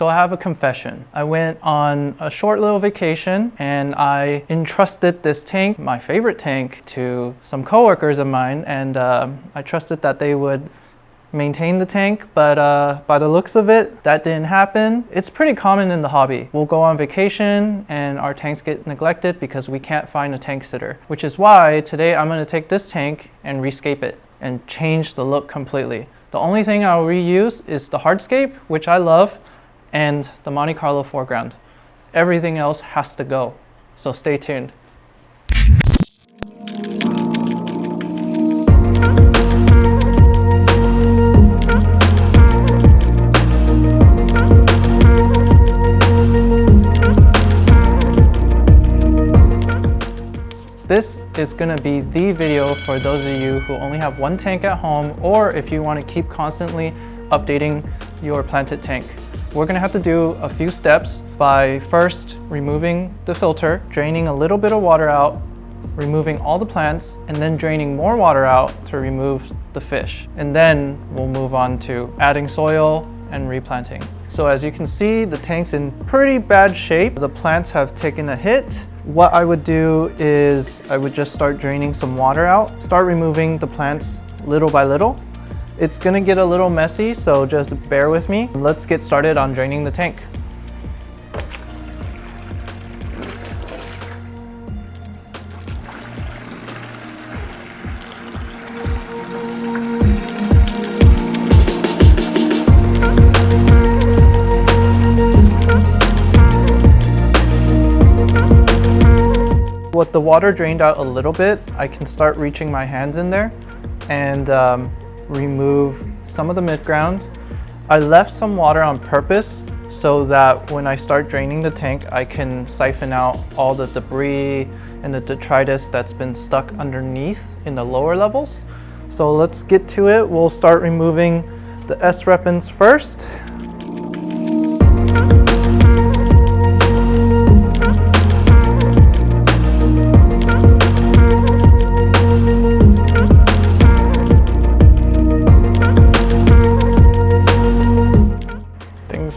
So I have a confession. I went on a short little vacation and I entrusted this tank, my favorite tank, to some coworkers of mine, and I trusted that they would maintain the tank, but by the looks of it, that didn't happen. It's pretty common in the hobby. We'll go on vacation and our tanks get neglected because we can't find a tank sitter, which is why today I'm going to take this tank and rescape it and change the look completely. The only thing I'll reuse is the hardscape, which I love, and the Monte Carlo foreground. Everything else has to go, so stay tuned. This is going to be the video for those of you who only have one tank at home, or if you want to keep constantly updating your planted tank. We're going to have to do a few steps by first removing the filter, draining a little bit of water out, removing all the plants, and then draining more water out to remove the fish. And then we'll move on to adding soil and replanting. So as you can see, the tank's in pretty bad shape. The plants have taken a hit. What I would do is I would just start draining some water out, start removing the plants little by little. It's gonna get a little messy, so just bear with me. Let's get started on draining the tank. With the water drained out a little bit, I can start reaching my hands in there and remove some of the midground. I left some water on purpose so that when I start draining the tank, I can siphon out all the debris and the detritus that's been stuck underneath in the lower levels. So let's get to it. We'll start removing the S-repens first.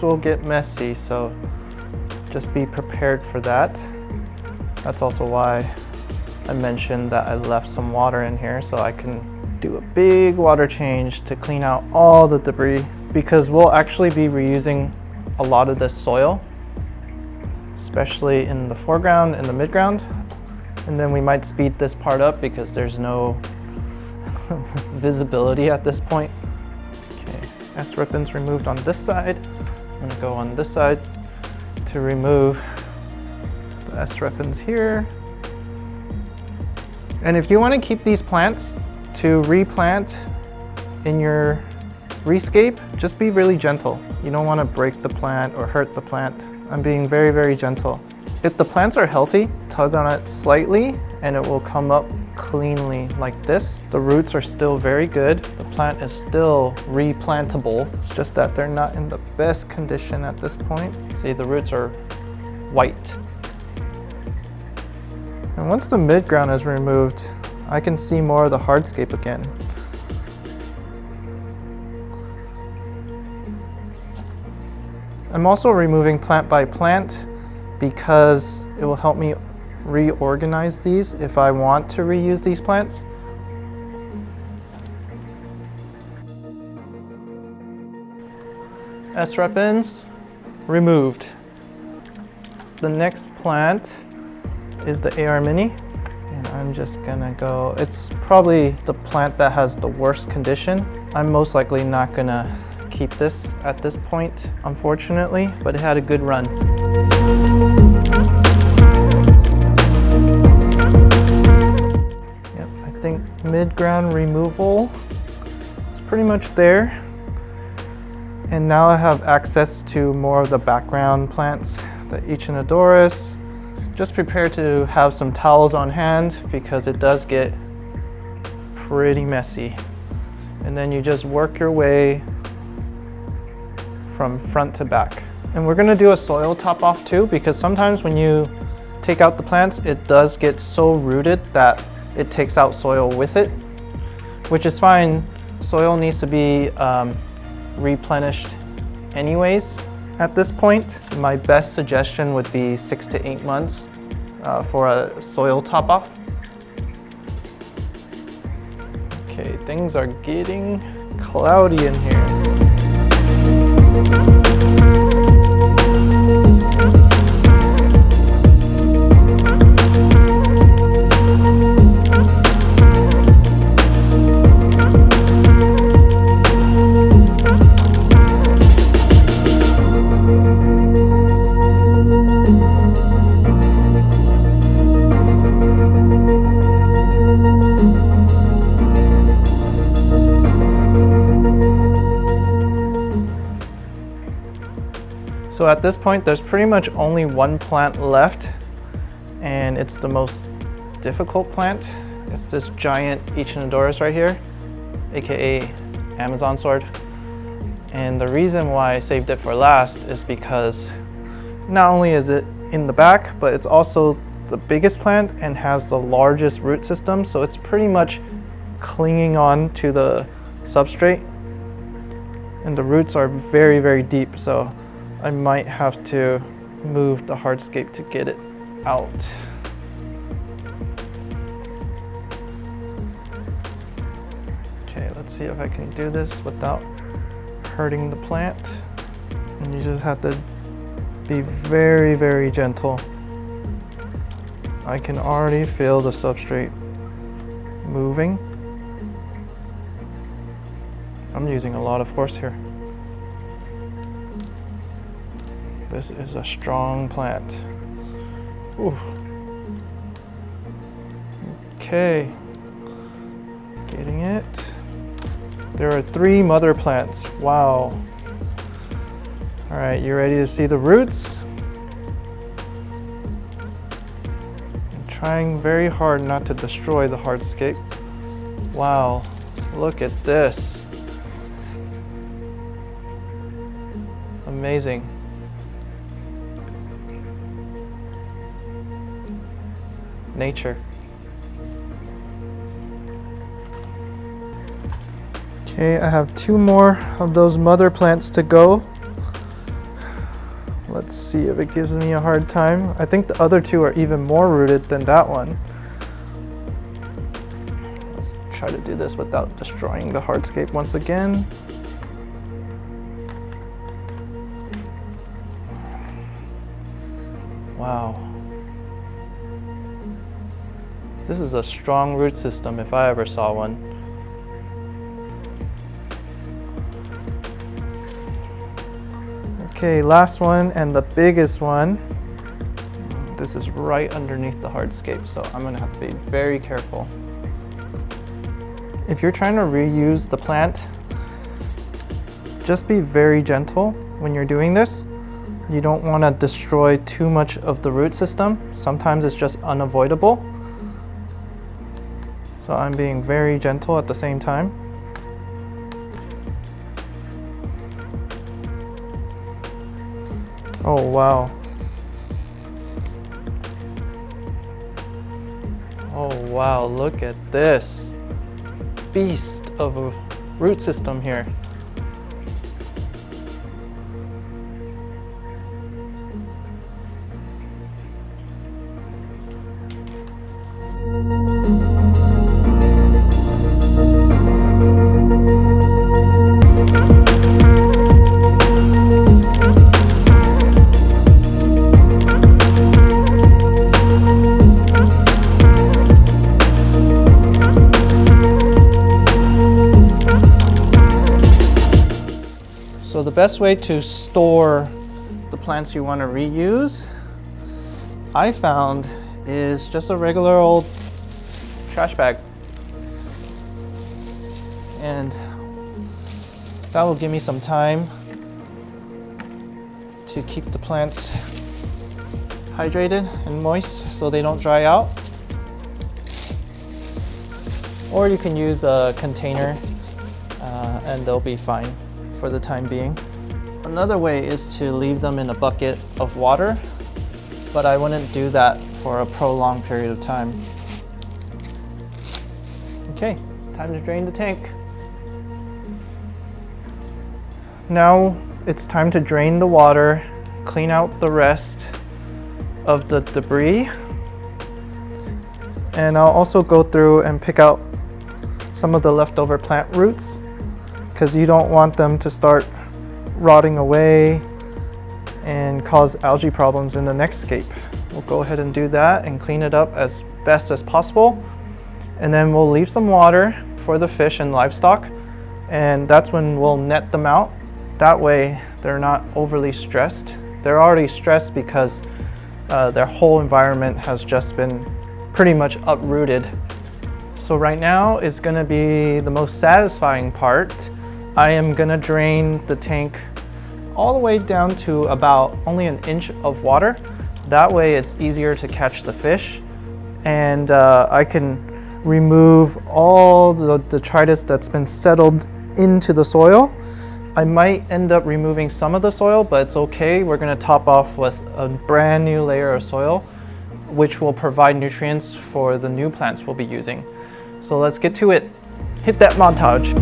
Will get messy, so just be prepared for that. That's also why I mentioned that I left some water in here so I can do a big water change to clean out all the debris, because we'll actually be reusing a lot of this soil, especially in the foreground and the midground. And then we might speed this part up because there's no visibility at this point. Okay, S-ribbons removed on this side. I'm gonna go on this side to remove the S-repens here. And if you want to keep these plants to replant in your Rescape, just be really gentle. You don't want to break the plant or hurt the plant. I'm being very, very gentle. If the plants are healthy, tug on it slightly and it will come up cleanly like this. The roots are still very good. The plant is still replantable. It's just that they're not in the best condition at this point. See, the roots are white. And once the midground is removed, I can see more of the hardscape again. I'm also removing plant by plant because it will help me reorganize these if I want to reuse these plants. S-repens removed. The next plant is the AR Mini, and I'm just gonna go, it's probably the plant that has the worst condition. I'm most likely not gonna keep this at this point, unfortunately, but it had a good run. Yep, I think mid-ground removal is pretty much there. And now I have access to more of the background plants, the Echinodorus. Just prepare to have some towels on hand because it does get pretty messy. And then you just work your way from front to back. And we're gonna do a soil top off too, because sometimes when you take out the plants, it does get so rooted that it takes out soil with it, which is fine. Soil needs to be replenished anyways, At this point, my best suggestion would be 6 to 8 months for a soil top-off. Okay, things are getting cloudy in here. So at this point, there's pretty much only one plant left, and it's the most difficult plant. It's this giant Echinodorus right here, aka Amazon sword. And the reason why I saved it for last is because not only is it in the back, but it's also the biggest plant and has the largest root system, so it's pretty much clinging on to the substrate. And the roots are very, very deep, so I might have to move the hardscape to get it out. Okay, let's see if I can do this without hurting the plant. And you just have to be very, very gentle. I can already feel the substrate moving. I'm using a lot of force here. This is a strong plant. Ooh. Okay, getting it. There are 3 mother plants. Wow. All right, you ready to see the roots? I'm trying very hard not to destroy the hardscape. Wow, look at this. Amazing. Nature. Okay, I have 2 more of those mother plants to go. Let's see if it gives me a hard time. I think the other 2 are even more rooted than that one. Let's try to do this without destroying the hardscape once again. Wow. This is a strong root system if I ever saw one. Okay, last one and the biggest one. This is right underneath the hardscape, so I'm gonna have to be very careful. If you're trying to reuse the plant, just be very gentle when you're doing this. You don't want to destroy too much of the root system. Sometimes it's just unavoidable. So I'm being very gentle at the same time. Oh, wow. Oh, wow, look at this beast of a root system here. So the best way to store the plants you want to reuse, I found, is just a regular old trash bag. And that will give me some time to keep the plants hydrated and moist so they don't dry out. Or you can use a container and they'll be fine for the time being. Another way is to leave them in a bucket of water, but I wouldn't do that for a prolonged period of time. Okay, time to drain the tank. Now it's time to drain the water, clean out the rest of the debris. And I'll also go through and pick out some of the leftover plant roots because you don't want them to start rotting away and cause algae problems in the next scape. We'll go ahead and do that and clean it up as best as possible. And then we'll leave some water for the fish and livestock. And that's when we'll net them out. That way they're not overly stressed. They're already stressed because their whole environment has just been pretty much uprooted. So right now is gonna be the most satisfying part. I am gonna drain the tank all the way down to about only an inch of water. That way it's easier to catch the fish, and I can remove all the detritus that's been settled into the soil. I might end up removing some of the soil, but it's okay. We're gonna top off with a brand new layer of soil, which will provide nutrients for the new plants we'll be using. So let's get to it. Hit that montage.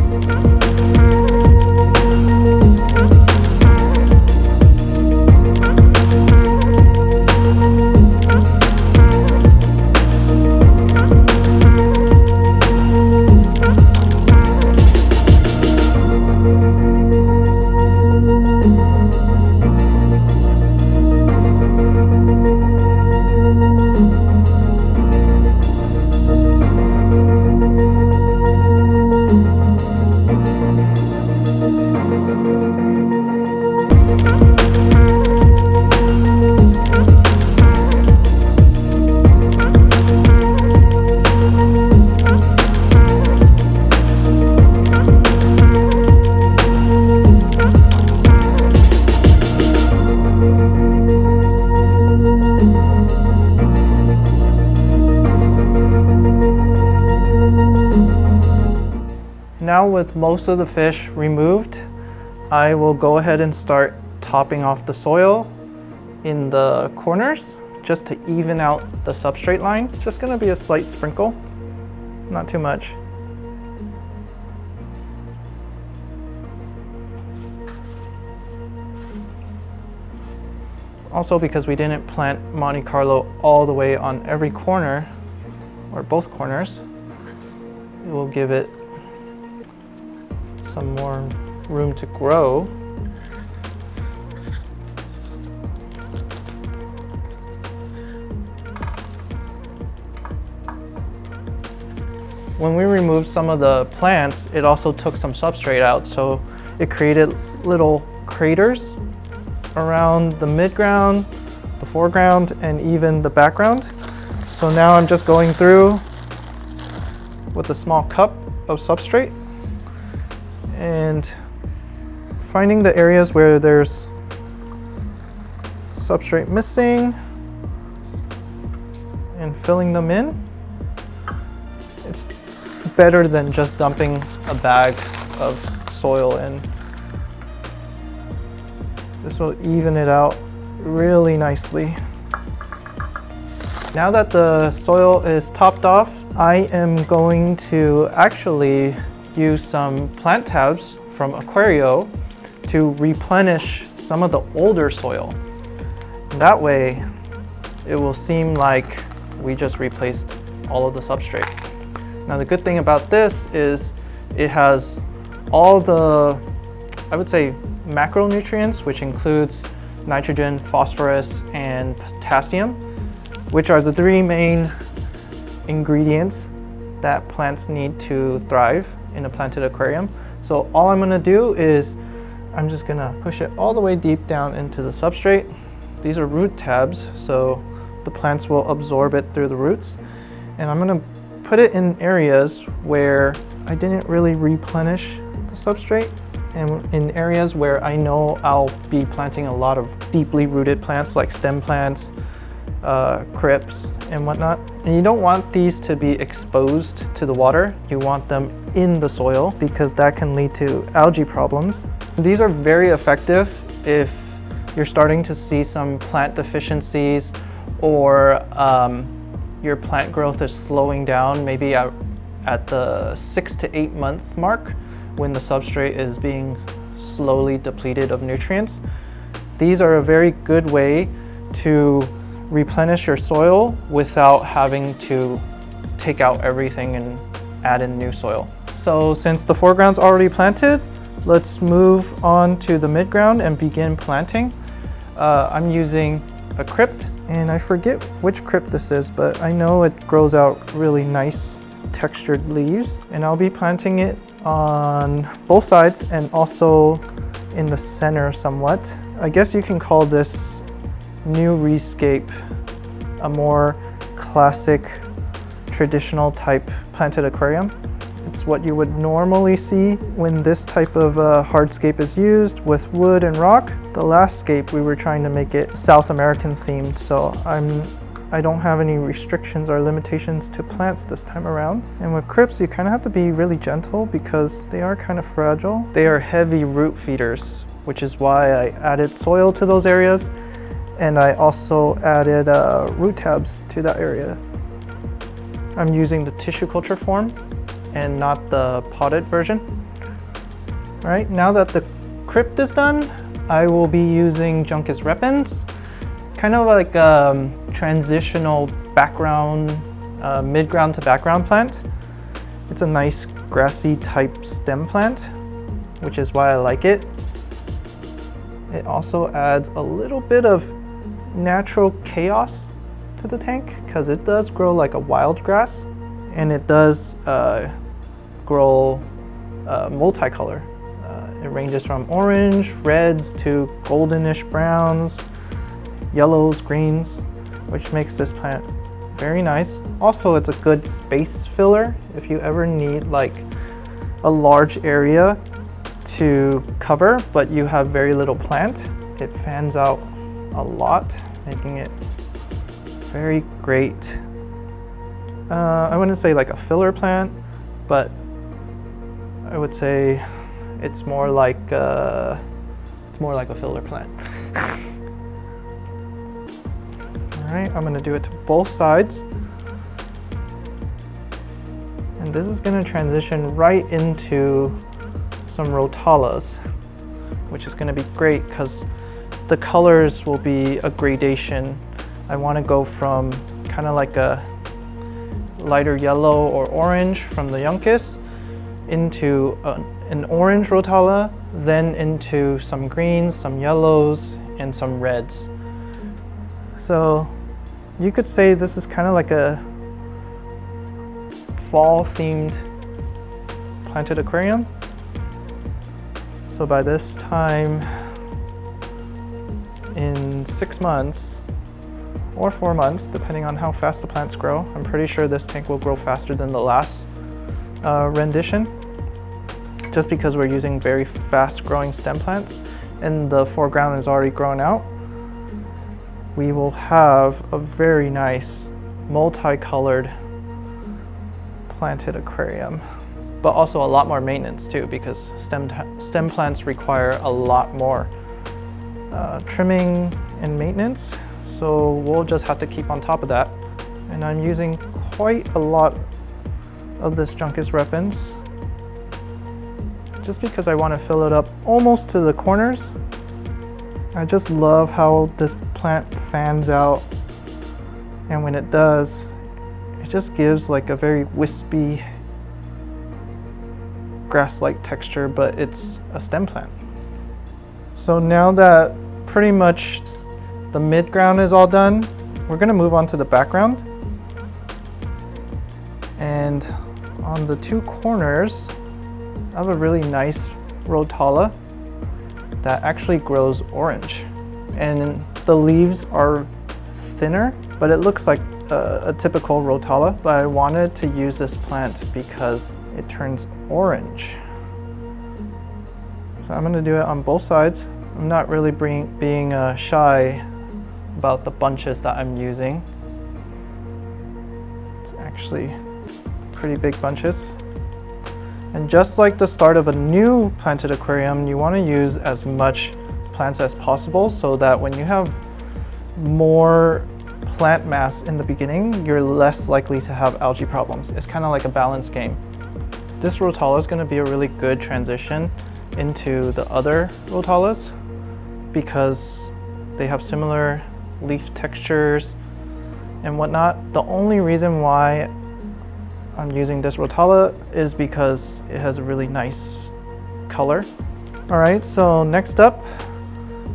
Now with most of the fish removed, I will go ahead and start topping off the soil in the corners just to even out the substrate line. It's just gonna be a slight sprinkle, not too much. Also, because we didn't plant Monte Carlo all the way on every corner, or both corners, it will give it some more room to grow. When we removed some of the plants, it also took some substrate out, so it created little craters around the midground, the foreground, and even the background. So now I'm just going through with a small cup of substrate and finding the areas where there's substrate missing and filling them in. It's better than just dumping a bag of soil in. This will even it out really nicely. Now that the soil is topped off, I am going to actually use some plant tabs from Aquario to replenish some of the older soil. That way, it will seem like we just replaced all of the substrate. Now the good thing about this is it has all the, I would say, macronutrients, which includes nitrogen, phosphorus, and potassium, which are the three main ingredients that plants need to thrive in a planted aquarium. So all I'm gonna do is I'm just gonna push it all the way deep down into the substrate. These are root tabs, so the plants will absorb it through the roots. And I'm gonna put it in areas where I didn't really replenish the substrate, and in areas where I know I'll be planting a lot of deeply rooted plants like stem plants, crypts, and whatnot. And you don't want these to be exposed to the water. You want them in the soil because that can lead to algae problems. These are very effective if you're starting to see some plant deficiencies or your plant growth is slowing down, maybe at the 6 to 8 month mark when the substrate is being slowly depleted of nutrients. These are a very good way to replenish your soil without having to take out everything and add in new soil. So since the foreground's already planted, let's move on to the midground and begin planting. I'm using a crypt, and I forget which crypt this is, but I know it grows out really nice textured leaves, and I'll be planting it on both sides and also in the center somewhat. I guess you can call this new Rescape a more classic, traditional type planted aquarium. It's what you would normally see when this type of hardscape is used with wood and rock. The last scape, we were trying to make it South American themed, so I don't have any restrictions or limitations to plants this time around. And with crypts, you kind of have to be really gentle because they are kind of fragile. They are heavy root feeders, which is why I added soil to those areas. And I also added root tabs to that area. I'm using the tissue culture form and not the potted version. All right, now that the crypt is done, I will be using Juncus repens, kind of like a transitional background, midground to background plant. It's a nice grassy type stem plant, which is why I like it. It also adds a little bit of natural chaos to the tank because it does grow like a wild grass, and it does grow multicolor. It ranges from orange, reds to goldenish browns, yellows, greens, which makes this plant very nice. Also, it's a good space filler if you ever need like a large area to cover, but you have very little plant. It fans out a lot, making it very great. I wouldn't say like a filler plant, but I would say it's more like a filler plant. All right, I'm gonna do it to both sides. And this is gonna transition right into some rotalas, which is gonna be great because the colors will be a gradation. I wanna go from kind of like a lighter yellow or orange from the Juncus into an orange rotala, then into some greens, some yellows, and some reds. So you could say this is kind of like a fall themed planted aquarium. So by this time in 6 months or 4 months, depending on how fast the plants grow, I'm pretty sure this tank will grow faster than the last rendition, just because we're using very fast growing stem plants and the foreground is already grown out. We will have a very nice multicolored planted aquarium, but also a lot more maintenance too, because stem plants require a lot more trimming and maintenance. So we'll just have to keep on top of that. And I'm using quite a lot of this Juncus repens, just because I want to fill it up almost to the corners. I just love how this plant fans out, and when it does, it just gives like a very wispy grass-like texture, but it's a stem plant. So now that pretty much the midground is all done, we're gonna move on to the background. And on the two corners, I have a really nice rotala that actually grows orange. And the leaves are thinner, but it looks like a typical rotala, but I wanted to use this plant because it turns orange. So I'm gonna do it on both sides. I'm not really being shy about the bunches that I'm using. It's actually pretty big bunches. And just like the start of a new planted aquarium, you want to use as much plants as possible so that when you have more plant mass in the beginning, you're less likely to have algae problems. It's kind of like a balance game. This rotala is going to be a really good transition into the other rotalas because they have similar leaf textures and whatnot. The only reason why I'm using this rotala is because it has a really nice color. All right, so next up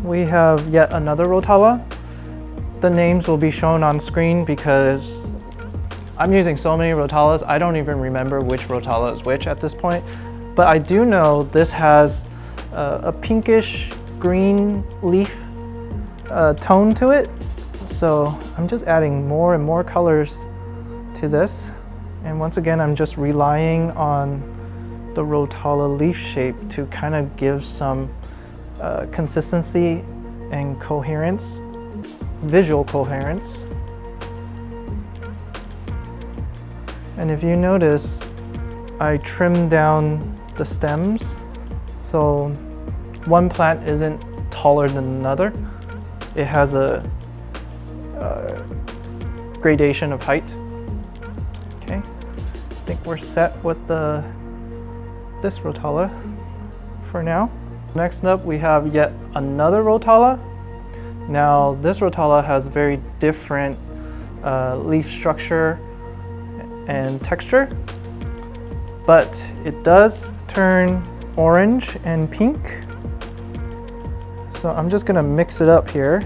we have yet another rotala. The names will be shown on screen because I'm using so many rotalas, I don't even remember which rotala is which at this point. But I do know this has a pinkish green leaf tone to it. So I'm just adding more and more colors to this. And once again, I'm just relying on the rotala leaf shape to kind of give some consistency and coherence, visual coherence. And if you notice, I trimmed down the stems. So one plant isn't taller than another. It has a gradation of height. Okay, I think we're set with this rotala for now. Next up, we have yet another rotala. Now, this rotala has very different leaf structure and texture, but it does turn orange and pink. So I'm just gonna mix it up here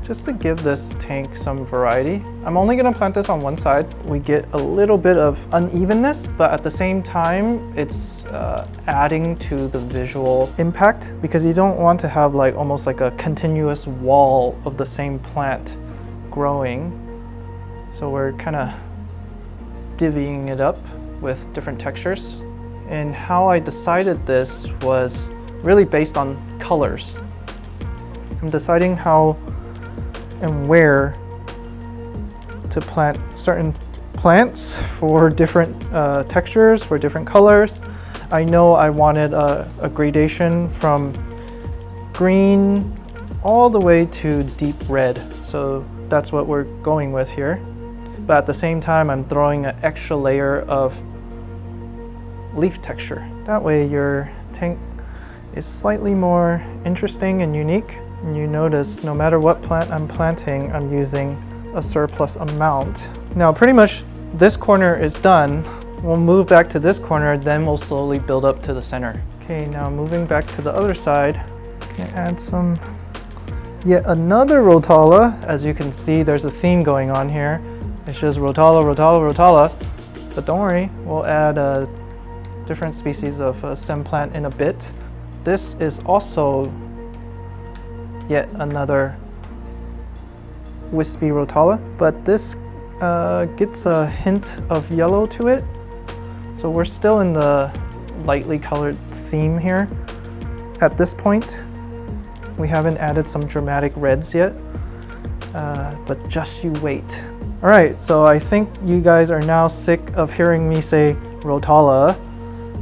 just to give this tank some variety. I'm only gonna plant this on one side. We get a little bit of unevenness, but at the same time, it's adding to the visual impact because you don't want to have like almost like a continuous wall of the same plant growing. So we're kind of divvying it up with different textures. And how I decided this was really based on colors. I'm deciding how and where to plant certain plants for different textures, for different colors. I know I wanted a gradation from green all the way to deep red. So that's what we're going with here. But at the same time, I'm throwing an extra layer of leaf texture. That way your tank is slightly more interesting and unique. And you notice no matter what plant I'm planting, I'm using a surplus amount. Now pretty much this corner is done. We'll move back to this corner, then we'll slowly build up to the center. Okay, now moving back to the other side, can add some yet another rotala. As you can see, there's a theme going on here. It's just rotala, rotala, rotala. But don't worry, we'll add different species of stem plant in a bit. This is also yet another wispy rotala, but this gets a hint of yellow to it. So we're still in the lightly colored theme here. At this point, we haven't added some dramatic reds yet, but just you wait. All right, so I think you guys are now sick of hearing me say rotala,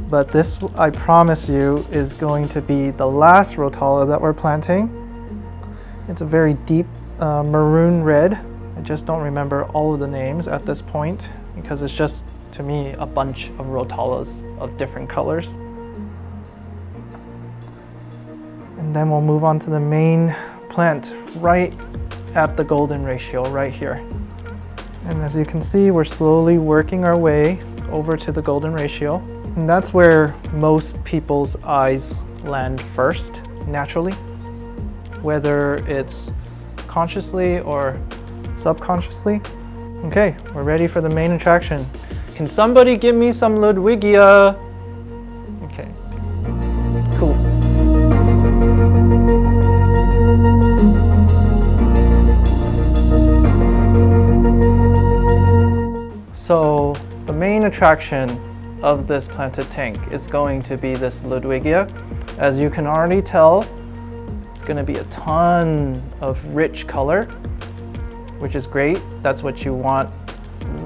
but this, I promise you, is going to be the last rotala that we're planting. It's a very deep maroon red. I just don't remember all of the names at this point because it's just, to me, a bunch of rotalas of different colors. And then we'll move on to the main plant right at the golden ratio right here. And as you can see, we're slowly working our way over to the golden ratio. And that's where most people's eyes land first, naturally. Whether it's consciously or subconsciously. Okay, we're ready for the main attraction. Can somebody give me some Ludwigia? Okay, cool. So the main attraction of this planted tank is going to be this Ludwigia. As you can already tell, it's going to be a ton of rich color, which is great. That's what you want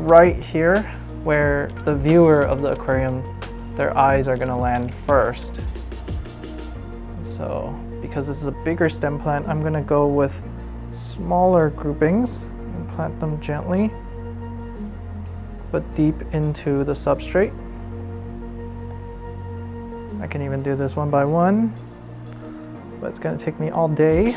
right here, where the viewer of the aquarium, their eyes are going to land first. So because this is a bigger stem plant, I'm going to go with smaller groupings and plant them gently, but deep into the substrate. I can even do this one by one, but it's gonna take me all day.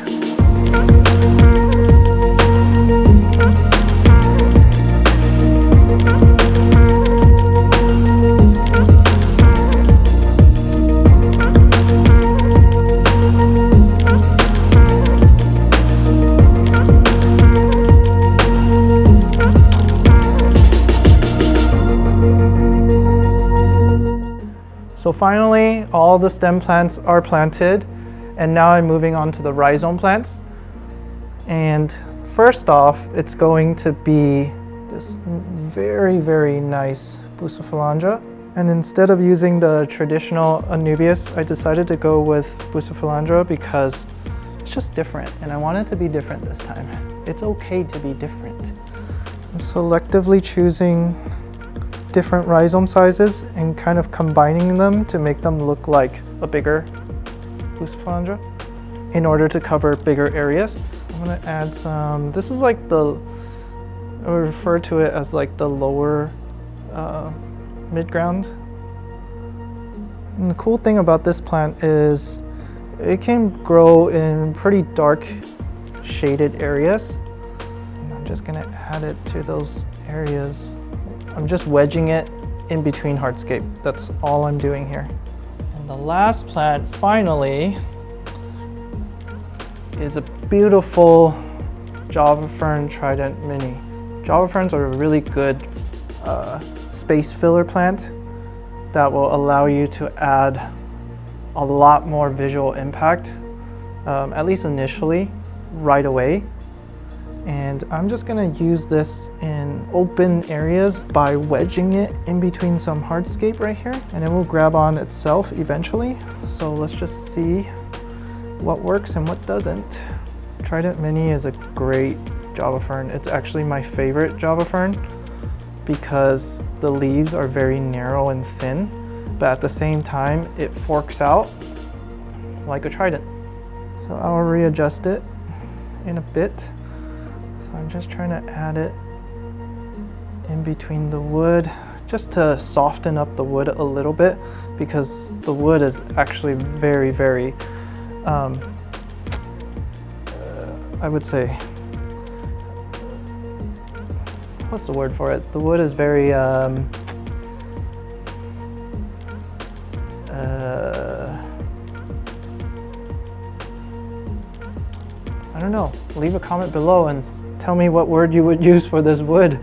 So finally, all the stem plants are planted, and now I'm moving on to the rhizome plants. And first off, it's going to be this very, very nice Bucephalandra. And instead of using the traditional Anubias, I decided to go with Bucephalandra because it's just different, and I want it to be different this time. It's okay to be different. I'm selectively choosing different rhizome sizes and kind of combining them to make them look like a bigger Bucephalandra in order to cover bigger areas. I'm gonna add some, this is like I refer to it as like the lower mid-ground. And the cool thing about this plant is it can grow in pretty dark shaded areas. And I'm just gonna add it to those areas. I'm just wedging it in between hardscape. That's all I'm doing here. And the last plant, finally, is a beautiful Java Fern Trident Mini. Java Ferns are a really good space filler plant that will allow you to add a lot more visual impact, at least initially, right away. And I'm just gonna use this in open areas by wedging it in between some hardscape right here, and it will grab on itself eventually. So let's just see what works and what doesn't. Trident Mini is a great Java Fern. It's actually my favorite Java Fern because the leaves are very narrow and thin, but at the same time, it forks out like a trident. So I'll readjust it in a bit. So I'm just trying to add it in between the wood just to soften up the wood a little bit, because the wood is actually very, very, I would say, what's the word for it? The wood is very, I don't know, leave a comment below and tell me what word you would use for this wood.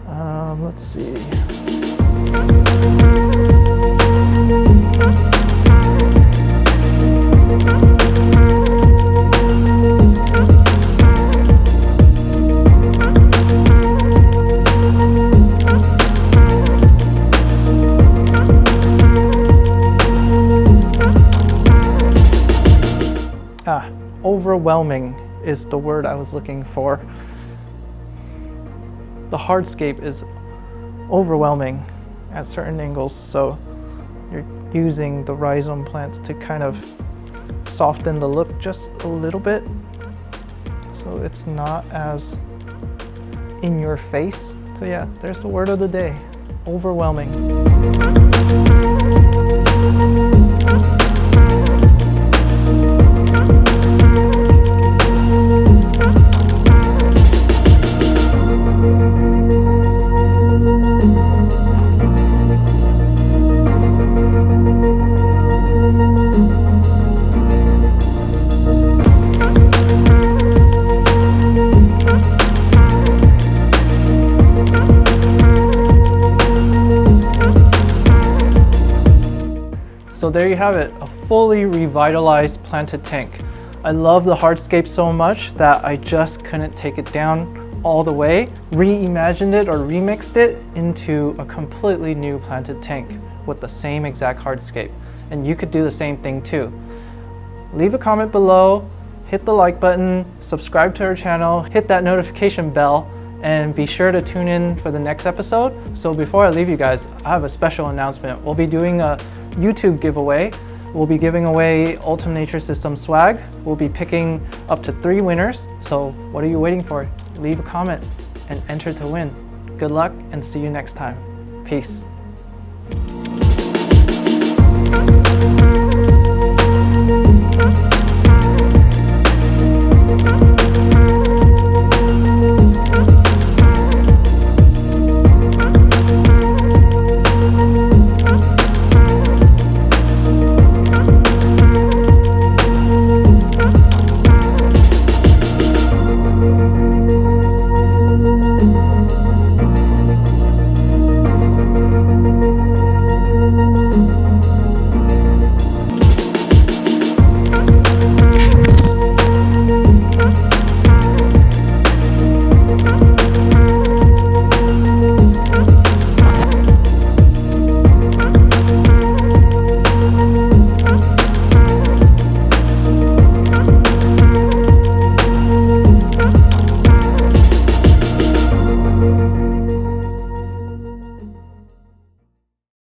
Let's see. Overwhelming is the word I was looking for. The hardscape is overwhelming at certain angles, so you're using the rhizome plants to kind of soften the look just a little bit, so it's not as in your face. So yeah, there's the word of the day, overwhelming. So there you have it, a fully revitalized planted tank. I love the hardscape so much that I just couldn't take it down all the way, reimagined it or remixed it into a completely new planted tank with the same exact hardscape. And you could do the same thing too. Leave a comment below, hit the like button, subscribe to our channel, hit that notification bell, and be sure to tune in for the next episode. So before I leave you guys, I have a special announcement. We'll be doing a YouTube giveaway. We'll be giving away Ultum Nature System swag. We'll be picking up to 3 winners. So what are you waiting for? Leave a comment and enter to win. Good luck and see you next time. Peace. you.